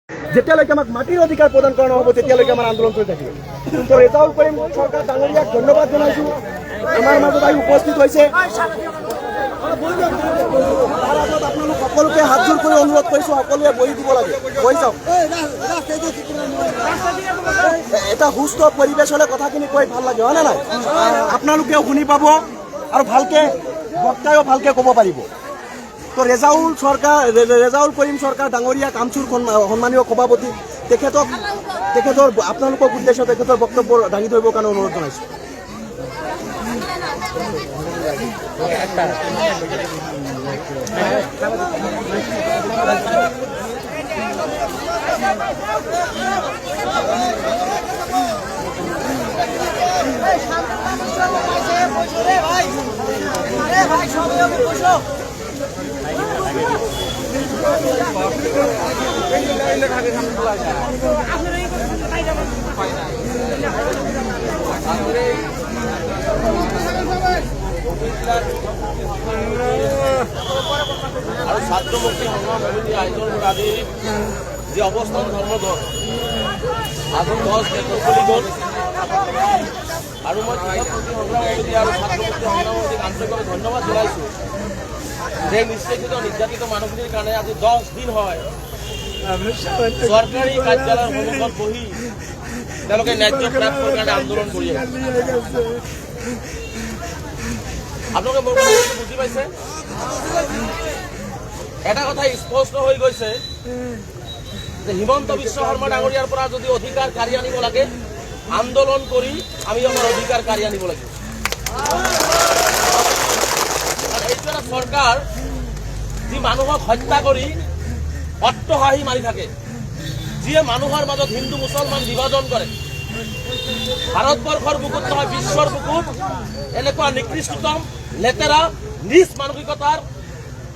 যেতিয়ালৈকে আমাক মাটিৰ অধিকাৰ প্ৰদান কৰা নহ'ব তেতিয়ালৈকে আমাৰ আন্দোলন চলি থাকিব। তো ৰেজাউল কৰিম চৰকাৰ ডাঙৰীয়াক ধন্যবাদ জনাইছোঁ, আমাৰ মাজত আহি উপস্থিত হৈছে। তাৰ আগত আপোনালোক সকলোকে হাতযোৰ কৰি অনুৰোধ কৰিছোঁ, সকলোৱে বহি দিব লাগে, বহি যাওক। এটা সুস্থ পৰিৱেশ হ'লে কথাখিনি কৈ ভাল লাগে, হয়নে নাই? আপোনালোকেও শুনি পাব আৰু ভালকে বক্তায়ো ভালকে ক'ব পাৰিব। তো ৰেজাউল কৰিম চৰকাৰ ডাঙৰীয়া কামচুৰ সন্মানীয় সভাপতি তেখেতৰ আপোনালোকক উদ্দেশ্য তেখেতৰ বক্তব্য দাঙি ধৰিবৰ কাৰণে অনুৰোধ জনাইছোঁ। আৰু ছাত্ৰ মুক্তি সংগ্ৰাম সমিতি আয়োজন আজি যি অৱস্থান ধৰ্মঘট আজি 10 চলি গ'ল আৰু মই কৃষক মুক্তি সংগ্ৰাম সমিতি আৰু ছাত্ৰ মুক্তি সংগ্ৰাম সমিতিক আন্তৰিকভাৱে ধন্যবাদ জনাইছোঁ যে নিষ্পেষিত নিৰ্যাতিত মানুহখিনিৰ কাৰণে আজি 10 দিন হয় চৰকাৰী কাৰ্যালয়ৰ সন্মুখত বহি তেওঁলোকে ন্যায্য প্ৰাপ্যৰ কাৰণে আন্দোলন কৰি আছে। আপোনালোকে মোৰ কথা বুজি পাইছে? এটা কথা স্পষ্ট হৈ গৈছে যে হিমন্ত বিশ্ব শৰ্মা ডাঙৰীয়াৰ পৰা যদি অধিকাৰ কাঢ়ি আনিব লাগে আন্দোলন কৰি আমি আমাৰ অধিকাৰ কাঢ়ি আনিব লাগিব। এইটো এটা চৰকাৰ যি মানুহক হত্যা কৰি অট্টহাসি মাৰি থাকে, যিয়ে মানুহৰ মাজত হিন্দু মুছলমান বিভাজন কৰে। ভাৰতবৰ্ষৰ বুকুত নহয় বিশ্বৰ বুকুত এনেকুৱা নিকৃষ্টতম লেতেৰা নিজ মানসিকতাৰ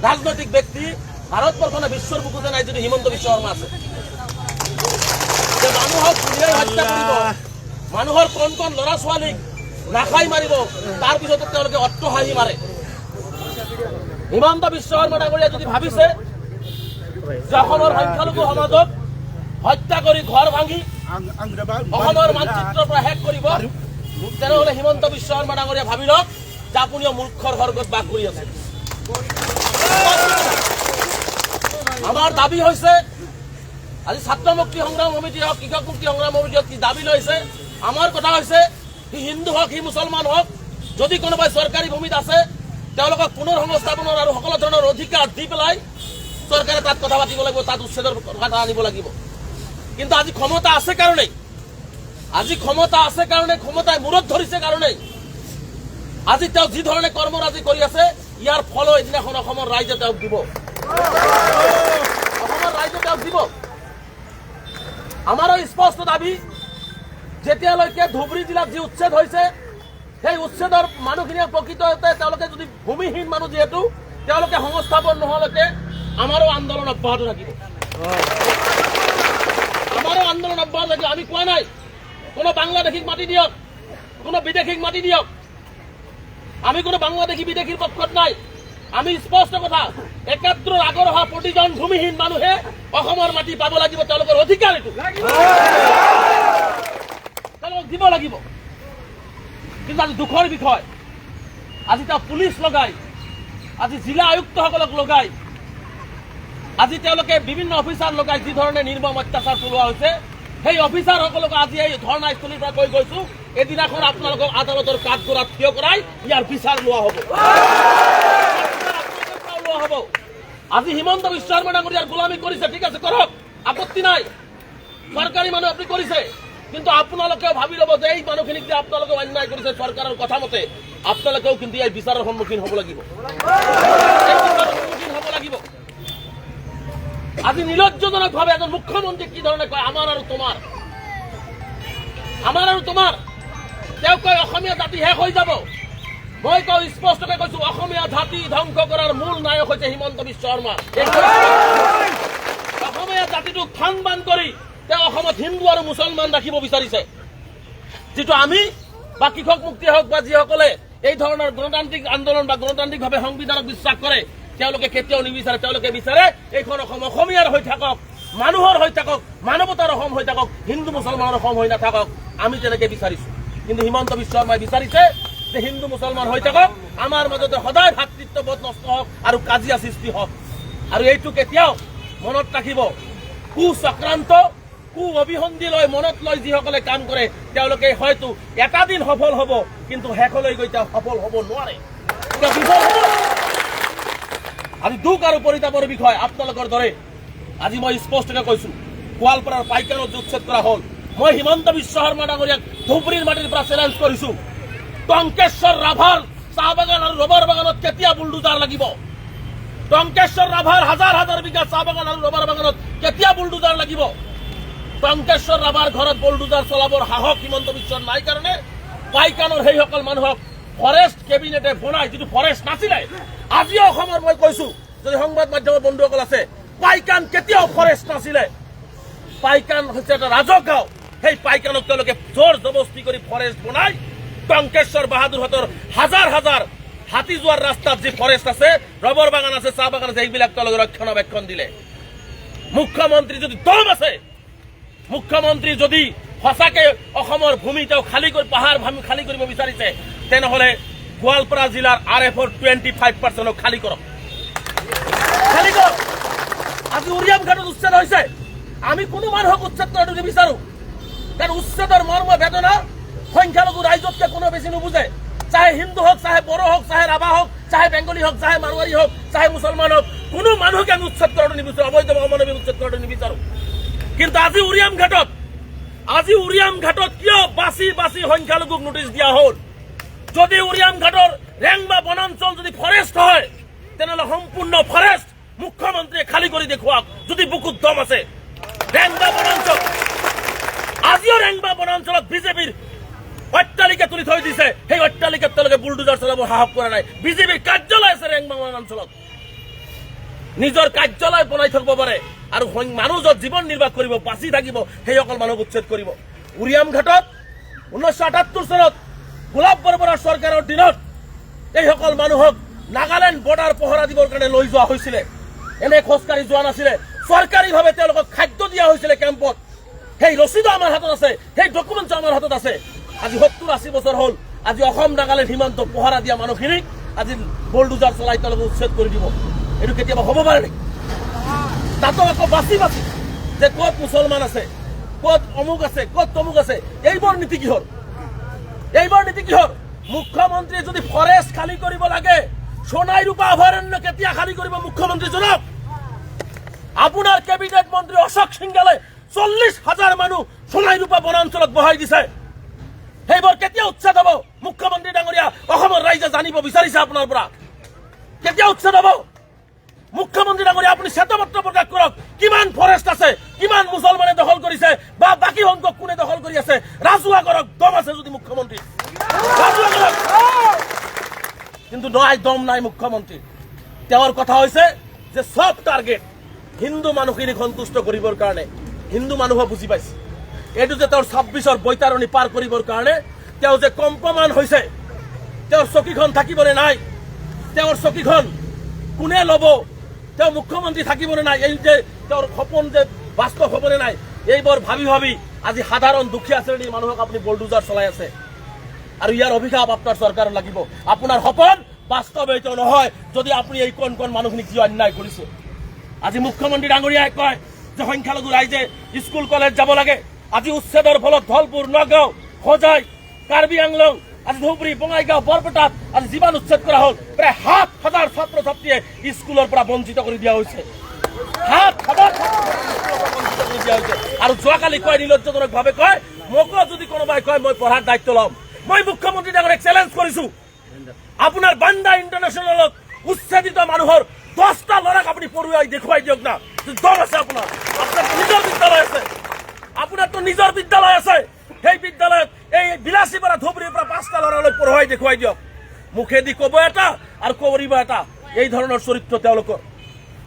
ৰাজনৈতিক ব্যক্তি ভাৰতবৰ্ষনে বিশ্বৰ বুকুতে নাই যদি হিমন্ত বিশ্ব শৰ্মা আছে। যে মানুহক খুলিয়াই হত্যা কৰিব, মানুহৰ কণ কণ ল'ৰা ছোৱালীক নাখাই মাৰিব, তাৰ পিছতো তেওঁলোকে অট্টহাসি মাৰে। হিমন্ত বিশ্ব শৰ্মা ডাঙৰীয়া যদি ভাবিছে যে অসমৰ সংখ্যালঘু সমাজক হত্যা কৰি ঘৰ ভাঙি অসমৰ মানচিত্ৰৰ পৰা শেষ কৰিব, তেনেহ'লে হিমন্ত বিশ্ব শৰ্মা ডাঙৰীয়া ভাবি লওক যে আপুনিও মূৰ্খৰ স্বৰ্গত বাস কৰি আছে। আমাৰ দাবী হৈছে আজি ছাত্ৰ মুক্তি সংগ্ৰাম সমিতি হওক কৃষক মুক্তি সংগ্ৰাম সমিতি হওক কি দাবী লৈছে, আমাৰ কথা হৈছে সি হিন্দু হওক সি মুছলমান হওক, যদি কোনোবাই চৰকাৰী ভূমিত আছে তেওঁলোকক পুনৰ সংস্থাপনৰ আৰু সকলো ধৰণৰ অধিকাৰ দি পেলাই চৰকাৰে তাত কথা পাতিব লাগিব, তাত উচ্ছেদৰ কথা আনিব লাগিব। কিন্তু আজি ক্ষমতা আছে কাৰণেই, ক্ষমতাই মূৰত ধৰিছে কাৰণেই আজি তেওঁ যি ধৰণে কৰ্মৰাজি কৰি আছে ইয়াৰ ফল এদিনাখন অসমৰ ৰাইজে তেওঁক দিব। আমাৰো স্পষ্ট দাবী, যেতিয়ালৈকে ধুবুৰী জিলাত যি উচ্ছেদ হৈছে সেই উচ্ছেদৰ মানুহখিনিয়ে প্ৰকৃততে তেওঁলোকে যদি ভূমিহীন মানুহ যিহেতু তেওঁলোকে সংস্থাপন নোহোৱালৈকে আমাৰো আন্দোলন অব্যাহত থাকিব। আমি কোৱা নাই কোনো বাংলাদেশীক মাতি দিয়ক, কোনো বিদেশীক মাতি দিয়ক, আমি কোনো বাংলাদেশী বিদেশীৰ পক্ষত নাই। আমি স্পষ্ট কথা, ৭১ আগৰ অহা প্ৰতিজন ভূমিহীন মানুহে অসমৰ মাটি পাব লাগিব, তেওঁলোকৰ অধিকাৰ এইটো তেওঁলোকক দিব লাগিব। কিন্তু আজি দুখৰ বিষয়, আজি তেওঁ পুলিচ লগাই, আজি জিলা আয়ুক্তসকলক লগাই, আজি তেওঁলোকে বিভিন্ন অফিচাৰ লগাই যি ধৰণে নিৰ্মম অত্যাচাৰ চলোৱা হৈছে, সেই অফিচাৰসকলক আজি এই ধৰ্ণাস্থলীৰ পৰা কৈ গৈছো এদিনাখন আপোনালোকক আদালতৰ কাঠগড়াত থিয় কৰাই ইয়াৰ বিচাৰ লোৱা হ'ব। আজি হিমন্ত বিশ্ব শৰ্মা ডাঙৰীয়াৰ গোলামী কৰিছে, ঠিক আছে কৰক, আপত্তি নাই, চৰকাৰী মানুহ আপুনি কৰিছে, কিন্তু আপোনালোকেও ভাবি ল'ব যে এই মানুহখিনিক যে আপোনালোকে অন্যায় কৰিছে চৰকাৰৰ কথা মতে আপোনালোকেও কিন্তু এই বিচাৰৰ সন্মুখীন হ'ব লাগিব। আজি নিলজ্জজনকভাৱে এজন মুখ্যমন্ত্ৰী কি ধৰণে কয় আমাৰ আৰু তোমাৰ, তেওঁ কয় অসমীয়া জাতি শেষ হৈ যাব। মই কওঁ স্পষ্টকৈ কৈছো, অসমীয়া জাতি ধ্বংস কৰাৰ মূল নায়ক হৈছে হিমন্ত বিশ্ব শৰ্মা। অসমীয়া জাতিটোক থান বান কৰি তেওঁ অসমত হিন্দু আৰু মুছলমান ৰাখিব বিচাৰিছে, যিটো আমি বা কৃষক মুক্তি হওক বা যিসকলে এই ধৰণৰ গণতান্ত্ৰিক আন্দোলন বা গণতান্ত্ৰিকভাৱে সংবিধানক বিশ্বাস কৰে তেওঁলোকে কেতিয়াও নিবিচাৰে। তেওঁলোকে বিচাৰে এইখন অসম অসমীয়াৰ হৈ থাকক, মানুহৰ হৈ থাকক, মানৱতাৰ অসম হৈ থাকক, হিন্দু মুছলমানৰ অসম হৈ নাথাকক, আমি তেনেকে বিচাৰিছো। কিন্তু হিমন্ত বিশ্ব শৰ্মাই বিচাৰিছে যে হিন্দু মুছলমান হৈ থাকক, আমাৰ মাজতে সদায় ভাতৃত্ববোধ নষ্ট হওক আৰু কাজিয়া সৃষ্টি হওক। আৰু এইটো কেতিয়াও মনত ৰাখিব, কুচক্ৰান্ত কু অভিসন্ধি লৈ মনত লৈ যিসকলে কাম কৰে তেওঁলোকে হয়তো এটা দিন সফল হ'ব, কিন্তু শেষলৈ গৈ তেওঁ সফল হ'ব নোৱাৰে। আজি দুখ আৰু পৰিতাপৰ বিষয় আপোনালোকৰ দৰে আজি মই স্পষ্টকৈ কৈছো, গোৱালপাৰাৰ পাইকানত উচ্ছেদ কৰা হ'ল। মই হিমন্ত বিশ্ব শৰ্মা ডাঙৰীয়াক ধুবুৰীৰ মাটিৰ পৰা চেলেঞ্জ কৰিছো, টংকেশ্বৰ ৰাভাৰ চাহ বাগান আৰু ৰবাৰ বাগানত কেতিয়া বুলডোজাৰ লাগিব? টংকেশ্বৰ ৰাভাৰ হাজাৰ হাজাৰ বিঘা চাহ বাগান আৰু ৰবাৰ বাগানত কেতিয়া বুলডোজাৰ লাগিব? টংকেশ্বৰ ৰাভাৰ ঘৰত বুলডোজাৰ চলাবৰ সাহস হিমন্ত বিশ্বৰ নাই কাৰণে পাইকানৰ সেইসকল মানুহক ফৰেষ্ট কেবিনেটে বনাই, যিটো ফৰেষ্ট নাছিলে। আজিও অসমৰ মই কৈছো, যদি সংবাদ মাধ্যমৰ বন্ধুসকল আছে, পাইকান কেতিয়াও ফৰেষ্ট নাছিলে। পাইকান হৈছে এটা ৰাজহ গাঁও। সেই পাইকানক তেওঁলোকে জোৰ জবস্তি কৰি ফৰেষ্ট বনাই টংকেশ্বৰ বাহাদুৰহঁতৰ হাজাৰ হাজাৰ হাতী যোৱাৰ ৰাস্তাত যি ফৰেষ্ট আছে, ৰবৰ বাগান আছে, চাহ বাগান আছে, এইবিলাক তেওঁলোকে ৰক্ষণাবেক্ষণ দিলে। মুখ্যমন্ত্ৰী যদি দম আছে, মুখ্যমন্ত্ৰী যদি সঁচাকে অসমৰ ভূমি তেওঁ খালী কৰি পাহাৰ ভূমি খালী কৰিব বিচাৰিছে, তেনেহলে গোৱালপাৰা জিলাৰ RFৰ 25% খালী কৰক, খালী কৰক। আজি উৰিয়াম ঘাটত উচ্ছেদ হৈছে, আমি কোনো মানুহক উচ্ছেদ কৰাটো নিবিচাৰো, কাৰণ উচ্ছেদৰ মৰ্ম বেদনা সংখ্যালঘু ৰাইজতকে কোনো বেছি নুবুজে। চাহে হিন্দু হওক, চাহে বড়ো হওক, চাহে ৰাভা হওক, চাহে বেংগলী হওক, চাহে মাৰোৱাৰী হওক, চাহে মুছলমান হওক, কোনো মানুহকে আমি উচ্ছেদ কৰাটো নিবিচাৰো, অবৈধ অমানৱিক উচ্ছেদ কৰাটো নিবিচাৰো। কিন্তু আজি উৰিয়াম ঘাটত কিয় বাছি বাছি সংখ্যালঘুক নোটিছ দিয়া হ'ল? যদি উৰিয়াম ঘাটৰ ৰেংবা বনাঞ্চল যদি ফৰেষ্ট হয়, তেনেহ'লে সম্পূৰ্ণ ফৰেষ্ট মুখ্যমন্ত্ৰীয়ে খালী কৰি দেখুৱাওক, যদি বুকুত দম আছে। ৰেংবা বনাঞ্চল, আজিও ৰেংবা বনাঞ্চলত বিজেপিৰ অট্টালিকা তুলি থৈ দিছে, সেই অট্টালিকাত তেওঁলোকে বুলডোজাৰ চলাব সাহস কৰা নাই। বিজেপিৰ কাৰ্যালয় আছে ৰেংবা বনাঞ্চলত, নিজৰ কাৰ্যালয় বনাই থব পাৰে আৰু মানুহ য'ত জীৱন নিৰ্বাহ কৰিব, বাচি থাকিব, সেইসকল মানুহক উচ্ছেদ কৰিব। উৰিয়াম ঘাটত 1978 চনত গোলাপ বৰবৰাৰ চৰকাৰৰ দিনত এইসকল মানুহক নাগালেণ্ড বৰ্ডাৰ পহৰা দিবৰ কাৰণে লৈ যোৱা হৈছিলে। এনে খোজকাঢ়ি যোৱা নাছিলে, চৰকাৰীভাৱে তেওঁলোকক খাদ্য দিয়া হৈছিলে কেম্পত। সেই ৰচিদো আমাৰ হাতত আছে, সেই ডকুমেণ্টছ আমাৰ হাতত আছে। আজি 70-80 বছৰ হ'ল, আজি অসম নাগালেণ্ড সীমান্ত পহৰা দিয়া মানুহখিনিক আজি বুলডোজাৰ চলাই তেওঁলোকে উচ্ছেদ কৰি দিব। এইটো কেতিয়াবা হ'ব পাৰে নেকি? তাতো আকৌ বাছি বাছি যে ক'ত মুছলমান আছে, ক'ত অমুক আছে, ক'ত তমুক আছে, এইবোৰ নীতি কিহৰ? এইবোৰ নীতি কিহৰ? মুখ্যমন্ত্ৰীয়ে যদি ফৰেষ্ট খালী কৰিব লাগে, সোণাই ৰূপা অভয়াৰণ্য কেতিয়া খালী কৰিব মুখ্যমন্ত্ৰী জনাওক। আপোনাৰ কেবিনেট মন্ত্ৰী অশোক সিংগালে 40,000 মানুহ সোণাই ৰূপা বনাঞ্চলত বহাই দিছে। সেইবোৰ কেতিয়া উচ্ছেদ হ'ব? মুখ্যমন্ত্ৰী ডাঙৰীয়া, অসমৰ ৰাইজে জানিব বিচাৰিছে আপোনাৰ পৰা, কেতিয়া উচ্ছেদ হ'ব? মুখ্যমন্ত্ৰী ডাঙৰীয়া, আপুনি শ্বেতপত্ৰ প্ৰকাশ কৰক, কিমান ফৰেষ্ট আছে, কিমান মুছলমানে দখল কৰিছে, বা বাকী সংখ্যক কোনে দখল কৰি আছে, ৰাজহুৱা কৰক। দম আছে যদি মুখ্যমন্ত্ৰী, ৰাজহুৱা কৰক। কিন্তু নাই, দম নাই মুখ্যমন্ত্ৰী। তেওঁৰ কথা হৈছে যে সব টাৰ্গেট হিন্দু মানুহখিনিক সন্তুষ্ট কৰিবৰ কাৰণে। হিন্দু মানুহে বুজি পাইছে এইটো যে তেওঁৰ 26ৰ বৈতাৰণি পাৰ কৰিবৰ কাৰণে তেওঁ যে কম্পমান হৈছে, তেওঁৰ চকীখন থাকিবনে নাই, তেওঁৰ চকীখন কোনে ল'ব, তেওঁ মুখ্যমন্ত্ৰী থাকিবনে নাই, এই যে তেওঁৰ সপোন যে বাস্তৱ হ'বনে নাই, এইবোৰ ভাবি ভাবি আজি সাধাৰণ দুখীয়া শ্ৰেণীৰ মানুহক আপুনি বুলডোজাৰ চলাই আছে। আৰু ইয়াৰ অভিশাপ আপোনাৰ চৰকাৰৰ লাগিব। আপোনাৰ সপোন বাস্তৱ এইটো নহয় যদি আপুনি এই কোন কোন মানুহখিনিক যি অন্যায় কৰিছে। আজি মুখ্যমন্ত্ৰী ডাঙৰীয়াই কয় যে সংখ্যালঘু ৰাইজে স্কুল কলেজ যাব লাগে। আজি উচ্ছেদৰ ফলত ধলপুৰ, নগাঁও, হোজাই, কাৰ্বি আংলং, আজি ধুবুৰী, বঙাইগাঁও, বৰপেটাত আজি যিমান উচ্ছেদ কৰা হ'ল, প্ৰায় 7,000 ছাত্ৰ ছাত্ৰীয়ে স্কুলৰ পৰা বঞ্চিত কৰি দিয়া হৈছে। 7,000 বঞ্চিত কৰি দিয়া হৈছে। আৰু যোৱাকালি কয়, নিৰ্লজ্জজনকভাৱে কয়, মোকো যদি কোনোবাই কয় মই পঢ়াৰ দায়িত্ব ল'ম, মই মুখ্যমন্ত্ৰী ডাঙৰীয়াক চেলেঞ্জ কৰিছো, আপোনাৰ বান্দা ইণ্টাৰনেশ্যনেলত উচ্ছেদিত মানুহৰ 10টা ল'ৰাক আপুনি পঢ়ুৱাই দেখুৱাই দিয়ক না। দম আছে আপোনাৰ, আপোনাৰ নিজৰ বিদ্যালয় আছে, আপোনাৰতো নিজৰ বিদ্যালয় আছে, সেই বিদ্যালয়ত এই বিলাসীৰ পৰা ধুবুৰীৰ পৰা 5টা ল'ৰালৈ পঢ়ুৱাই দেখুৱাই দিয়ক। মুখেদি ক'ব এটা আৰু কৰিব এটা, এই ধৰণৰ চৰিত্ৰ তেওঁলোকৰ।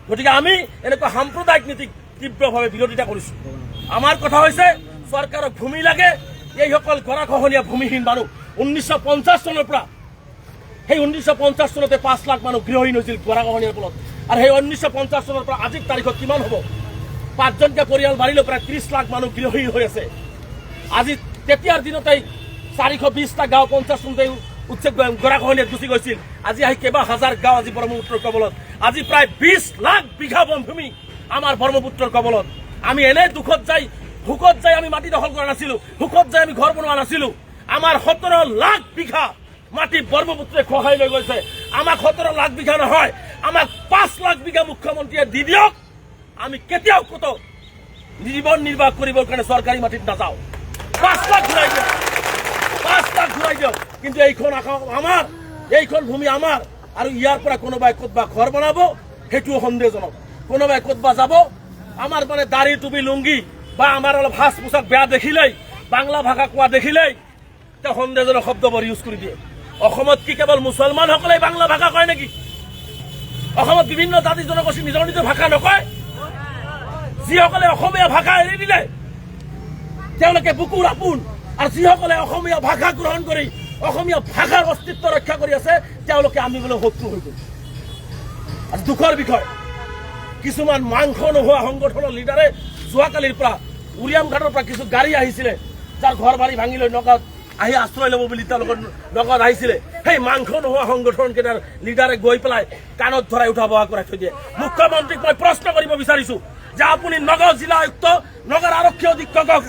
গতিকে আমি এনেকুৱা সাম্প্ৰদায়িক নীতিক তীব্ৰভাৱে বিৰোধিতা কৰিছো। আমাৰ কথা হৈছে চৰকাৰক ভূমি লাগে, এইসকল গৰাখহনীয়া ভূমিহীন মানুহ 1950 চনৰ পৰা, সেই 1950 চনতে 5 লাখ মানুহ গৃহহীন হৈছিল গৰাখহনীয়াৰ ফলত। আৰু সেই 1950 চনৰ পৰা আজিৰ তাৰিখত কিমান হ'ব? 5জনকে পৰিয়াল মাৰিলেও প্ৰায় 30 লাখ মানুহ গৃহহীন হৈ আছে। আজি তেতিয়াৰ দিনতেই 420টা গাঁও 50 উচ্ছেদ গৰাখহনীয়াত গুচি গৈছিল। আজি আহি কেইবা হাজাৰ গাঁও আজি ব্ৰহ্মপুত্ৰৰ কবলত। আজি প্ৰায় 20 লাখ বিঘা বনভূমি আমাৰ ব্ৰহ্মপুত্ৰৰ কবলত। আমি এনে দুখত যাই আমি মাটি দখল কৰা নাছিলো, সুখত যাই আমি ঘৰ বনোৱা নাছিলো। আমাৰ 17 লাখ বিঘা মাটি ব্ৰহ্মপুত্ৰে খহাই লৈ গৈছে। আমাক 17 লাখ বিঘা নহয়, আমাক 5 লাখ বিঘা মুখ্যমন্ত্ৰীয়ে দি দিয়ক। আমি কেতিয়াও কত জীৱন নিৰ্বাহ কৰিবৰ কাৰণে চৰকাৰী মাটিত নাযাওঁ। 5 লাখ ঘূৰাই দিয়ক, 5 লাখ ঘূৰাই দিয়ক। কিন্তু এইখন আমাৰ, এইখন ভূমি আমাৰ। আৰু ইয়াৰ পৰা কোনোবাই ক'তবা ঘৰ বনাব সেইটোও সন্দেহজনক। কোনোবাই ক'তবা যাব, আমাৰ মানে দাড়ি টুপি লুংগি বা আমাৰ অলপ সাজ পোছাক বেয়া দেখিলেই, বাংলা ভাষা কোৱা দেখিলেই তেওঁ সন্দেহজনক শব্দবোৰ ইউজ কৰি দিয়ে। অসমত কি কেৱল মুছলমানসকলে বাংলা ভাষা কয় নেকি? অসমত বিভিন্ন জাতি জনগোষ্ঠী নিজৰ নিজৰ ভাষা নকয়? যিসকলে অসমীয়া ভাষা এৰি দিলে তেওঁলোকে বুকুৰ আপোন, আৰু যিসকলে অসমীয়া ভাষা গ্ৰহণ কৰি অসমীয়া ভাষাৰ অস্তিত্ব ৰক্ষা কৰি আছে তেওঁলোকে আমি বোলে শত্ৰু হৈ গ'ল। আৰু দুখৰ বিষয়, কিছুমান মাংস নোহোৱা সংগঠনৰ লিডাৰে যোৱাকালিৰ পৰা উৰিয়াম ঘাটৰ পৰা কিছু গাড়ী আহিছিলে, যাৰ ঘৰ বাৰী ভাঙি লৈ নগাঁৱত আহি আশ্ৰয় ল'ব বুলি তেওঁলোকৰ নগাঁৱত আহিছিলে। সেই মাংস নোহোৱা সংগঠন কেইটাৰ লিডাৰে গৈ পেলাই কাণত ধৰাই উঠা বহা কৰাই থৈ দিয়ে। মুখ্যমন্ত্ৰীক মই প্ৰশ্ন কৰিব বিচাৰিছো যে আপুনি নগাঁও জিলা আয়ুক্ত, নগাঁৱৰ আৰক্ষী অধীক্ষকক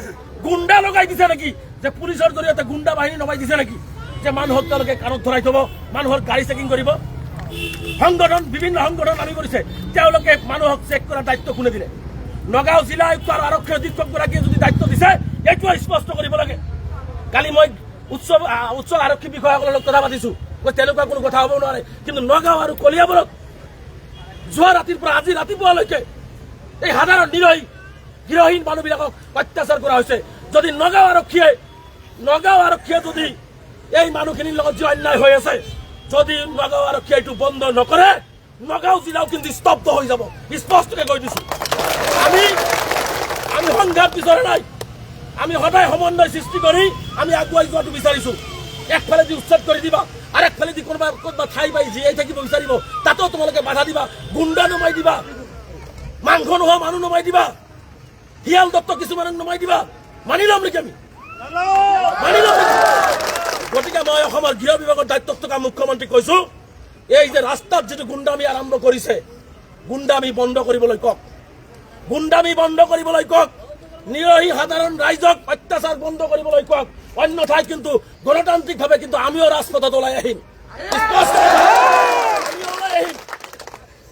গুণ্ডা লগাই দিছে নেকি? যে পুলিচৰ জৰিয়তে গুণ্ডা বাহিনী লগাই দিছে নেকি? যে মানুহক তেওঁলোকে কাণত ধৰাই থব, মানুহৰ গাড়ী চেকিং কৰিব? সংগঠন, বিভিন্ন সংগঠন নামি কৰিছে, তেওঁলোকে মানুহক চেক কৰাৰ দায়িত্ব কোনে দিলে? নগাঁও জিলা আয়ুক্ত আৰু আৰক্ষী অধীক্ষকগৰাকীয়ে যদি দায়িত্ব দিছে এইটো স্পষ্ট কৰিব লাগে। কালি মই উচ্চ আৰক্ষী বিষয়াসকলৰ লগত কথা পাতিছো, তেনেকুৱা কোনো কথা হ'ব নোৱাৰে। কিন্তু নগাঁও আৰু কলিয়াবৰত যোৱা ৰাতিৰ পৰা আজি ৰাতিপুৱালৈকে এই সাধাৰণ নিৰহী গৃহহীন মানুহবিলাকক অত্যাচাৰ কৰা হৈছে। যদি নগাঁও আৰক্ষীয়ে যদি এই মানুহখিনিৰ লগত যি অন্যায় হৈ আছে, যদি নগাঁও আৰক্ষীয়ে এইটো বন্ধ নকৰে, নগাঁও জিলাও কিন্তু স্তব্ধ হৈ যাব। স্পষ্টকে কৈ দিছো। আমি সংঘাত বিচৰা নাই, আমি সদায় সমন্বয় সৃষ্টি কৰি আমি আগুৱাই যোৱাটো বিচাৰিছো। একফালেদি উচ্ছেদ কৰি দিবা আৰু একফালেদি ক'ৰবাত ঠাই পাই জীয়াই থাকিব বিচাৰিব, তাতেও তোমালোকে বাধা দিবা, গুণ্ডা নমাই দিবা, মাংস নোহোৱা মানুহ নমাই দিবা, শিয়াল দত্ত কিছুমানক নমাই দিবা। মানি ল'ম নেকি আমি? মানি ল'ম নেকি? গতিকে মই অসমৰ গৃহ বিভাগৰ দায়িত্বত থকা মুখ্যমন্ত্ৰীক কৈছো, এই যে ৰাস্তাত যিটো গুণ্ডামি আৰম্ভ কৰিছে, গুণ্ডামি বন্ধ কৰিবলৈ কওক, গুণ্ডামি বন্ধ কৰিবলৈ কওক। নিৰহী সাধাৰণ ৰাইজক অত্যাচাৰ বন্ধ কৰিবলৈ কওক। অন্যথাই কিন্তু গণতান্ত্ৰিকভাৱে কিন্তু আমিও ৰাজপথত ওলাই আহিম।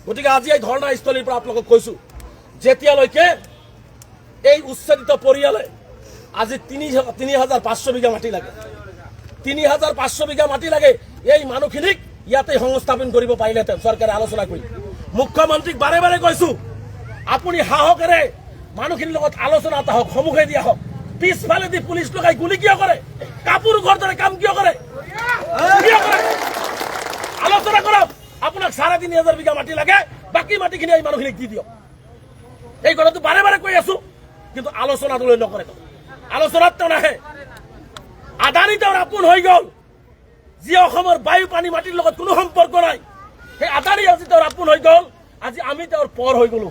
গতিকে আজি এই ধৰ্ণাস্থলীৰ পৰা আপোনালোকক কৈছো, যেতিয়ালৈকে এই উচ্ছেদিত পৰিয়ালে আজি 3,500 বিঘা মাটি লাগে, 3,500 বিঘা মাটি লাগে, এই মানুহখিনিক ইয়াতে সংস্থাপন কৰিব পাৰিলেহেঁতেন চৰকাৰে আলোচনা কৰি। মুখ্যমন্ত্ৰীক বাৰে বাৰে কৈছো, আপুনি সাহসেৰে মানুহখিনিৰ লগত আলোচনা এটা হওক, সন্মুখে দিয়া হওক। পিছফালেদি পুলিচ লগাই গুলি কিয় কৰে? কাপোৰ ঘৰ দৰে কাম কিয় কৰে? আলোচনা কৰক। আপোনাক 3,500 বিঘা মাটি লাগে, বাকী মাটিখিনি এই মানুহখিনিক দি দিয়ক। এই কথাটো বাৰে বাৰে কৈ আছো, কিন্তু আলোচনাটোলৈ নকৰে। আলোচনাত তেওঁ নাহে। আদানী তেওঁৰ আপোন হৈ গ'ল, যি অসমৰ বায়ু পানী মাটিৰ লগত কোনো সম্পৰ্ক নাই। সেই আদানী আজি তেওঁৰ আপোন হৈ গ'ল, আজি আমি তেওঁৰ পৰ হৈ গ'লো।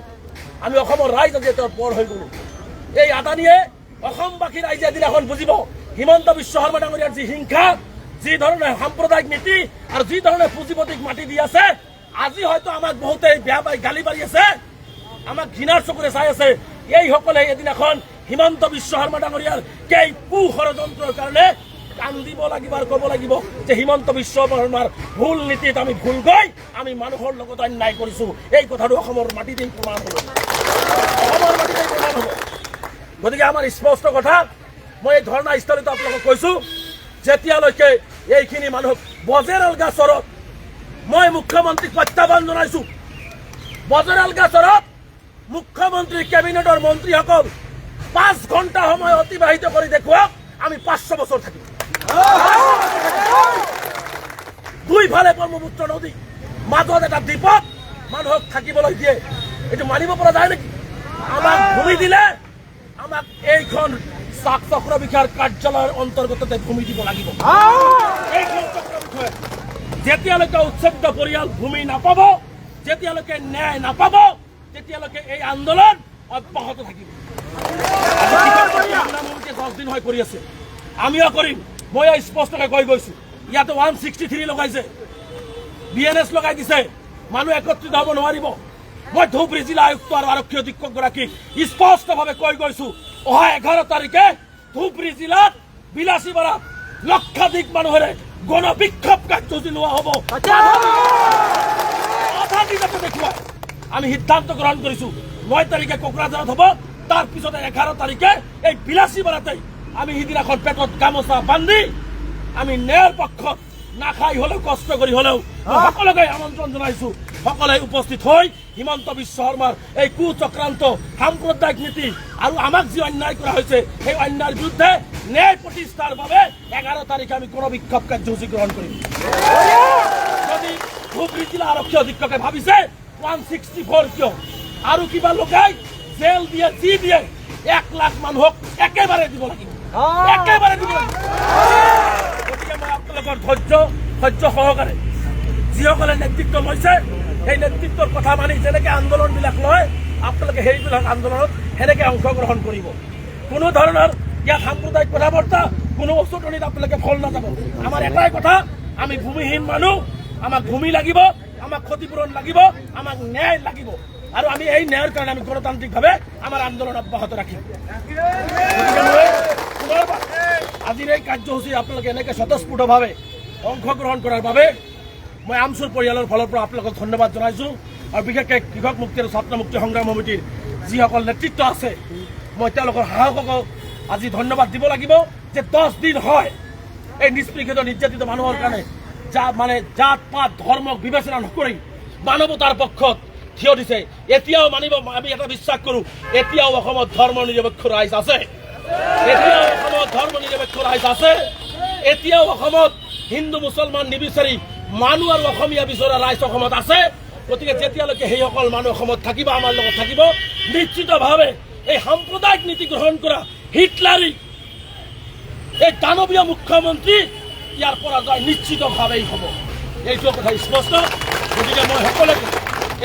আমি অসমৰ ৰাইজ আজি তেওঁৰ পৰ হৈ গ'লো। এই আদানীয়ে অসমবাসী ৰাইজে এদিনাখন বুজিব, হিমন্ত বিশ্ব শৰ্মা ডাঙৰীয়াৰ যি হিংসা, যি ধৰণে সাম্প্ৰদায়িক নীতি আৰু যি ধৰণে পুঁজিপতিক মাটি দি আছে, আজি হয়তো আমাক বহুতে বেয়া পাই গালি পাৰি আছে, আমাক ঘৃণাৰ চকুৰে চাই আছে। এইসকলে এদিনাখন হিমন্ত বিশ্ব শৰ্মা ডাঙৰীয়াৰ কেই ষড়যন্ত্ৰৰ কাৰণে কান্দিব লাগিব আৰু ক'ব লাগিব যে হিমন্ত বিশ্ব শৰ্মাৰ ভুল নীতিত আমি ভুল গৈ আমি মানুহৰ লগত অন্যায় কৰিছো। এই কথাটো অসমৰ মাটিতেই প্ৰমাণ হ'ব, অসমৰ মাটিতেই প্ৰমাণ হ'ব। গতিকে আমাৰ স্পষ্ট কথা, মই এই ধৰ্ণাস্থলীত আপোনালোকক কৈছো, যেতিয়ালৈকে এইখিনি মানুহক বজেৰালগা চৰত মই মুখ্যমন্ত্ৰীক প্ৰত্যাহ্বান জনাইছো। বজেৰালগা চৰত মুখ্যমন্ত্ৰী কেবিনেটৰ মন্ত্ৰীসকল 5 ঘণ্টা সময় অতিবাহিত কৰি দেখুৱাওক, আমি 500 বছৰ থাকিম। দুইফালে ব্ৰহ্মপুত্ৰ নদী, মাজত এটা দ্বীপত মানুহক থাকিবলৈ দিয়ে। এইটো মানিব পৰা যায় নেকি? আমাক ভূমি দিলে আমাক এইখন চক্ৰ বিষয়াৰ কাৰ্যালয়ৰ অন্তৰ্গততে ভূমি দিব লাগিব। এইখন চক্ৰ বিষয়া যেতিয়ালৈকে উচ্ছেদিত পৰিয়াল ভূমি নাপাব, যেতিয়ালৈকে ন্যায় নাপাব, তেতিয়ালৈকে এই আন্দোলন অব্যাহত থাকিব। 10 দিন হৈ কৰি আছে, আমিও কৰিম। মই স্পষ্টকৈ কৈ গৈছো, ইয়াতে 163 লগাইছে, BNS লগাই দিছে, মানুহ একত্ৰিত হ'ব নোৱাৰিব। মই ধুবুৰী জিলা আয়ুক্ত আৰু আৰক্ষী অধীক্ষকগৰাকীক স্পষ্টভাৱে কৈ গৈছো, অহা 11 তাৰিখে ধুবুৰী জিলাত বিলাসীপাৰাত লক্ষাধিক মানুহেৰে গণবিক্ষোভ কাৰ্যসূচী লোৱা হ'ব। দেখুৱাই আমি সিদ্ধান্ত গ্ৰহণ কৰিছো, 9 তাৰিখে কোকৰাঝাৰত হ'ব, তাৰ পিছতে 11 তাৰিখে এই বিলাসীপাৰাতেই আমি সিদিনাখন পেটত গামোচা বান্ধি আমি ন্যায়ৰ পক্ষত নাখাই হলেও কষ্ট কৰি হলেও সকলোকে আমন্ত্ৰণ জনাইছো। সকলোৱে উপস্থিত হৈ হিমন্ত বিশ্ব শৰ্মাৰ এই কুচক্ৰান্ত সাম্প্ৰদায়িক নীতি আৰু আমাক যি অন্যায় কৰা হৈছে সেই অন্যায়ৰ বিৰুদ্ধে ন্যায় প্ৰতিষ্ঠাৰ বাবে 11 তাৰিখে আমি গণবিক্ষোভ কাৰ্যসূচী গ্ৰহণ কৰিম। যদি ধুবুৰী জিলা আৰক্ষী অধীক্ষকে ভাবিছে 164 কিয় আৰু কিবা লগাই জেল দিয়ে, যি দিয়ে 1 লাখ মানুহক একেবাৰে দিব লাগিব, একেবাৰে দিব লাগিব। গতিকে মই আপোনালোকৰ ধৈৰ্য সহকাৰে যিসকলে নেতৃত্ব লৈছে সেই নেতৃত্বৰ কথা মানি যেনেকে আন্দোলনবিলাক লয় আপোনালোকে সেইবিলাক আন্দোলনত সেনেকে অংশগ্ৰহণ কৰিব। কোনো ধৰণৰ ইয়াত সাম্প্ৰদায়িক কথা বাৰ্তা কোনো অচতনিত আপোনালোকে ফল নাযাব। আমাৰ এটাই কথা, আমি ভূমিহীন মানুহ, আমাক ভূমি লাগিব, আমাক ক্ষতিপূৰণ লাগিব, আমাক ন্যায় লাগিব আৰু আমি এই ন্যায়ৰ কাৰণে আমি গণতান্ত্ৰিকভাৱে আমাৰ আন্দোলন অব্যাহত ৰাখিম। আজিৰ এই কাৰ্যসূচী আপোনালোকে এনেকে স্বতঃস্ফূৰ্তভাৱে অংশগ্ৰহণ কৰাৰ বাবে মই আমচুৰ পৰিয়ালৰ ফালৰ পৰা আপোনালোকক ধন্যবাদ জনাইছো আৰু বিশেষকৈ কৃষক মুক্তি আৰু ছাত্ৰ মুক্তি সংগ্ৰাম সমিতিৰ যিসকল নেতৃত্ব আছে মই তেওঁলোকৰ সাহসকক আজি ধন্যবাদ দিব লাগিব যে 10 দিন হয় এই নিষ্পৃষিত নিৰ্যাতিত মানুহৰ কাৰণে জাত পাত ধৰ্মক বিবেচনা নকৰি মানৱতাৰ পক্ষত থিয় দিছে। এতিয়াও মানিব, আমি এটা বিশ্বাস কৰো, এতিয়াও অসমত ধৰ্ম নিৰপেক্ষ ৰাইজ আছে, এতিয়াও অসমত ধৰ্ম নিৰপেক্ষ ৰাইজ আছে, এতিয়াও অসমত হিন্দু মুছলমান নিবিচাৰি মানুহ আৰু অসমীয়া বিচৰা ৰাইজ অসমত আছে। গতিকে যেতিয়ালৈকে সেইসকল মানুহ অসমত থাকিব, আমাৰ লগত থাকিব, নিশ্চিতভাৱে এই সাম্প্ৰদায়িক নীতি গ্ৰহণ কৰা হিটলাৰী এই দানৱীয় মুখ্যমন্ত্ৰী ইয়াৰ পৰা যায় নিশ্চিতভাৱেই হ'ব, এইটো কথা স্পষ্ট। গতিকে মই সকলোকে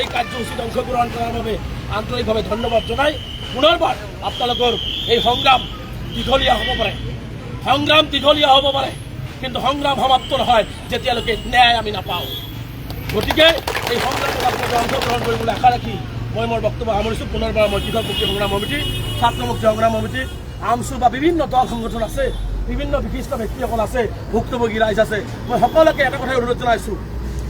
এই কাৰ্যসূচীত অংশগ্ৰহণ কৰাৰ বাবে আন্তৰিকভাৱে ধন্যবাদ জনাই পুনৰবাৰ আপোনালোকৰ এই সংগ্ৰাম দীঘলীয়া হ'ব পাৰে, কিন্তু সংগ্ৰাম সমাপ্ত নহয় যেতিয়ালৈকে ন্যায় আমি নাপাওঁ। গতিকে এই সংগ্ৰামত আপোনালোকে অংশগ্ৰহণ কৰিবলৈ আশা ৰাখি মই মোৰ বক্তব্য সামৰিছোঁ। পুনৰবাৰ মই কৃষক মুক্তি সংগ্ৰাম সমিতি, ছাত্ৰ মুক্তি সংগ্ৰাম সমিতি, আমচু বা বিভিন্ন দল সংগঠন আছে, বিভিন্ন বিশিষ্ট ব্যক্তিসকল আছে, ভুক্তভোগী ৰাইজ আছে, মই সকলোকে এটা কথাই অনুৰোধ জনাইছোঁ,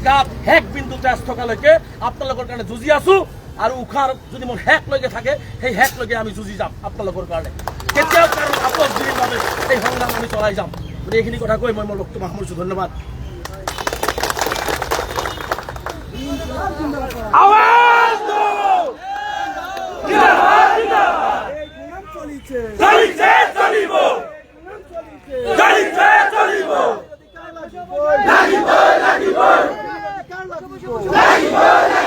গাত শেষ বিন্দু তেজ থকালৈকে আপোনালোকৰ কাৰণে যুঁজি আছোঁ আৰু উশাহ যদি মোৰ শেষলৈকে থাকে সেই শেষলৈকে আমি যুঁজি যাম আপোনালোকৰ কাৰণে। কেতিয়াও কাৰণ আপোচবিহীনভাৱে এই সংগ্ৰাম আমি চলাই যাম। গতিকে এইখিনি কথা কৈ মই মোৰ বক্তব্য সামৰিছোঁ। ধন্যবাদ। চলিছে